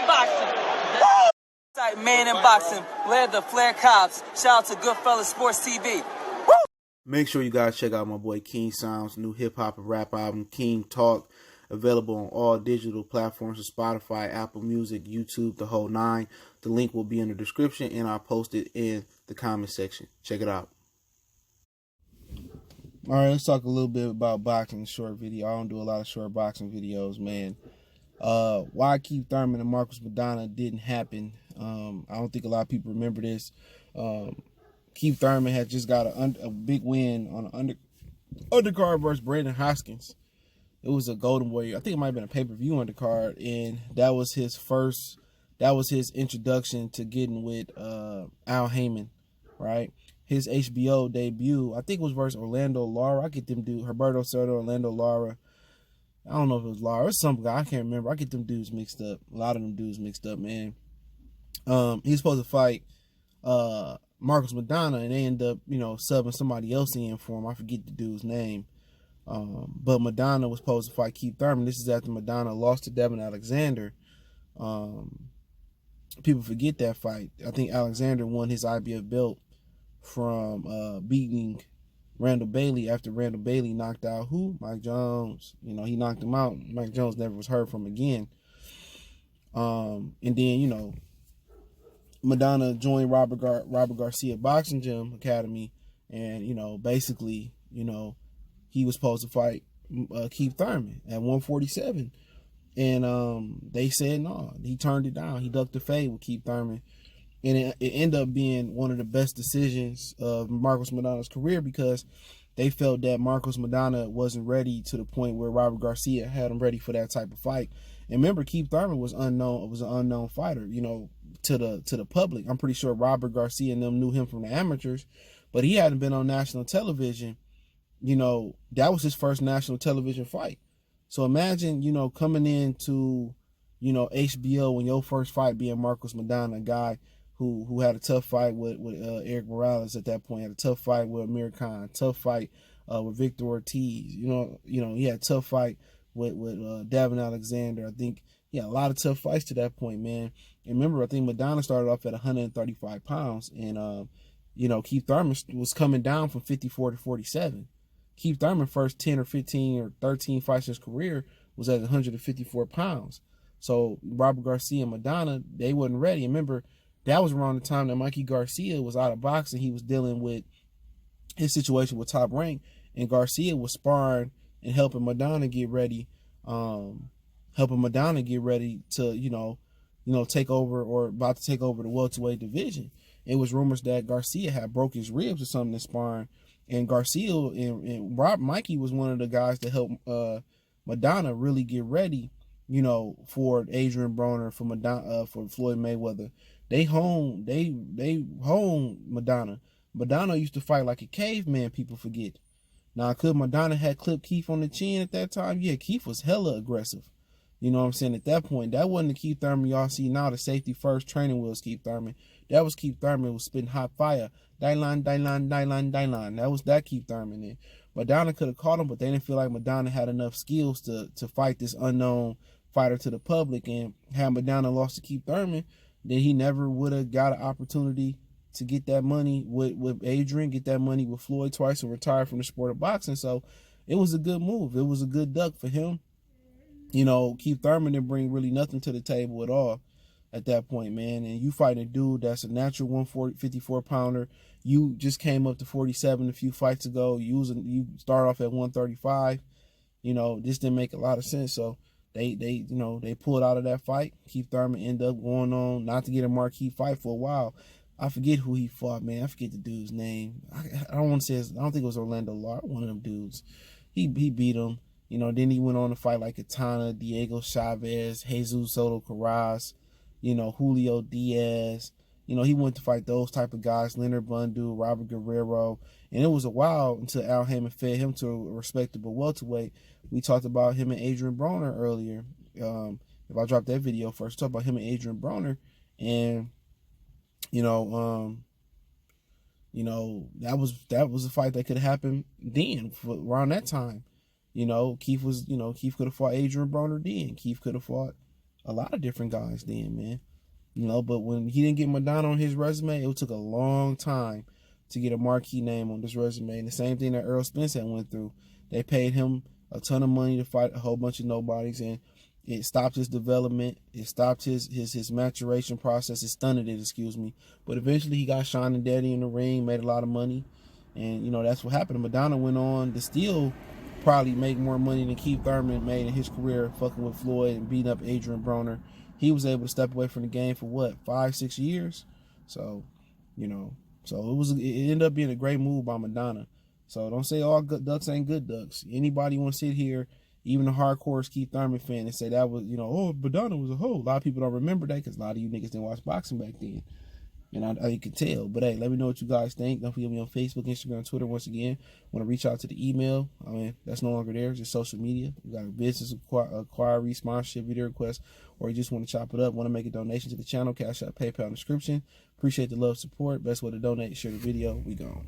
boxing. Man in boxing, led the Flair Cops. Shout out to Goodfellas Sports TV. Woo! Make sure you guys check out my boy King Sound's new hip hop and rap album, King Talk, available on all digital platforms of Spotify, Apple Music, YouTube, the whole nine. The link will be in the description, and I'll post it in the comment section. Check it out. All right, let's talk a little bit about boxing, short video. I don't do a lot of short boxing videos, man. Why Keith Thurman and Marcos Maidana didn't happen. I don't think a lot of people remember this. Keith Thurman had just got a big win on an undercard versus Brandon Hoskins. It was a Golden Boy. I think it might have been a pay-per-view undercard, and that was his introduction to getting with Al Heyman, right? His HBO debut, I think it was versus Orlando Lara. I get them dudes, Herberto Soto, Orlando Lara. I don't know if it was Lara or some guy. I can't remember. I get them dudes mixed up. A lot of them dudes mixed up, man. He's supposed to fight Marcos Maidana, and they end up, subbing somebody else in for him. I forget the dude's name. But Maidana was supposed to fight Keith Thurman. This is after Maidana lost to Devin Alexander. People forget that fight. I think Alexander won his IBF belt from beating Randall Bailey after Randall Bailey knocked out who? Mike Jones. He knocked him out. Mike Jones never was heard from again. And then, Maidana joined Robert Garcia Boxing Gym Academy, and, basically, he was supposed to fight Keith Thurman at 147. And they said no. He turned it down. He ducked the fade with Keith Thurman. And it ended up being one of the best decisions of Marcos Maidana's career, because they felt that Marcos Maidana wasn't ready to the point where Robert Garcia had him ready for that type of fight. And remember, Keith Thurman was an unknown fighter, to the public. I'm pretty sure Robert Garcia and them knew him from the amateurs, but he hadn't been on national television. That was his first national television fight. So imagine, coming into, HBO and your first fight being Marcos Maidana, a guy who had a tough fight with Eric Morales at that point, had a tough fight with Amir Khan, tough fight with Victor Ortiz. He had a tough fight with Devin Alexander. I think he had a lot of tough fights to that point, man. And remember, I think Maidana started off at 135 pounds, and Keith Thurman was coming down from 54 to 47. Keith Thurman first 10 or 15 or 13 fights in his career was at 154 pounds. So Robert Garcia and Maidana, they wasn't ready. And remember, that was around the time that Mikey Garcia was out of boxing. He was dealing with his situation with Top Rank, and Garcia was sparring and helping Maidana get ready, to, take over, or about to take over the welterweight division. It was rumors that Garcia had broke his ribs or something in sparring, and Garcia and Mikey was one of the guys that helped Maidana really get ready, for Adrian Broner, for Floyd Mayweather. They honed Maidana. Maidana used to fight like a caveman, people forget. Now, could Maidana had clipped Keith on the chin at that time? Yeah, Keith was hella aggressive. You know what I'm saying? At that point, that wasn't the Keith Thurman y'all see now, the safety first training wheels Keith Thurman. That was Keith Thurman was spitting hot fire. Dylan. That was that Keith Thurman. And Maidana could have caught him, but they didn't feel like Maidana had enough skills to fight this unknown fighter to the public. And had Maidana lost to Keith Thurman, then he never would have got an opportunity to get that money with Adrian, get that money with Floyd twice, and retire from the sport of boxing. So it was a good move. It was a good duck for him. Keith Thurman didn't bring really nothing to the table at all at that point, man. And you fighting a dude that's a natural 154 pounder. You just came up to 47 a few fights ago. You start off at 135. This didn't make a lot of sense. So they pulled out of that fight. Keith Thurman ended up going on not to get a marquee fight for a while. I forget who he fought, man. I forget the dude's name. I don't want to say I don't think it was Orlando Lara, one of them dudes. He beat him. Then he went on to fight like Katana, Diego Chavez, Jesus Soto Carras, Julio Diaz. He went to fight those type of guys, Leonard Bundu, Robert Guerrero. And it was a while until Al Heyman fed him to a respectable welterweight. We talked about him and Adrian Broner earlier. If I dropped that video first, talk about him and Adrian Broner. And, that was a fight that could have happened then, around that time. Keith could have fought Adrian Broner then. Keith could have fought a lot of different guys then, man. You know, but when he didn't get Maidana on his resume, it took a long time to get a marquee name on this resume. And the same thing that Earl Spence had went through. They paid him a ton of money to fight a whole bunch of nobodies, and it stopped his development. It stopped his maturation process. It stunted it, excuse me. But eventually he got Sean and Daddy in the ring, made a lot of money. And, you know, that's what happened. Maidana went on to still probably make more money than Keith Thurman made in his career, fucking with Floyd and beating up Adrian Broner. He was able to step away from the game for what, 5-6 years? So, you know, so it ended up being a great move by Maidana. So don't say all good ducks ain't good ducks. Anybody want to sit here, even the hardcore Keith Thurman fan, and say that was, you know, oh, Maidana was a hoe. A lot of people don't remember that because a lot of you niggas didn't watch boxing back then. And I you can tell. But hey, let me know what you guys think. Don't forget me on Facebook, Instagram, Twitter. Once again, want to reach out to the email. I mean, that's no longer there. It's just social media. We got a business inquiry, sponsorship, video request, or you just want to chop it up, want to make a donation to the channel, Cash App, PayPal in the description. Appreciate the love, support. Best way to donate, share the video. We gone.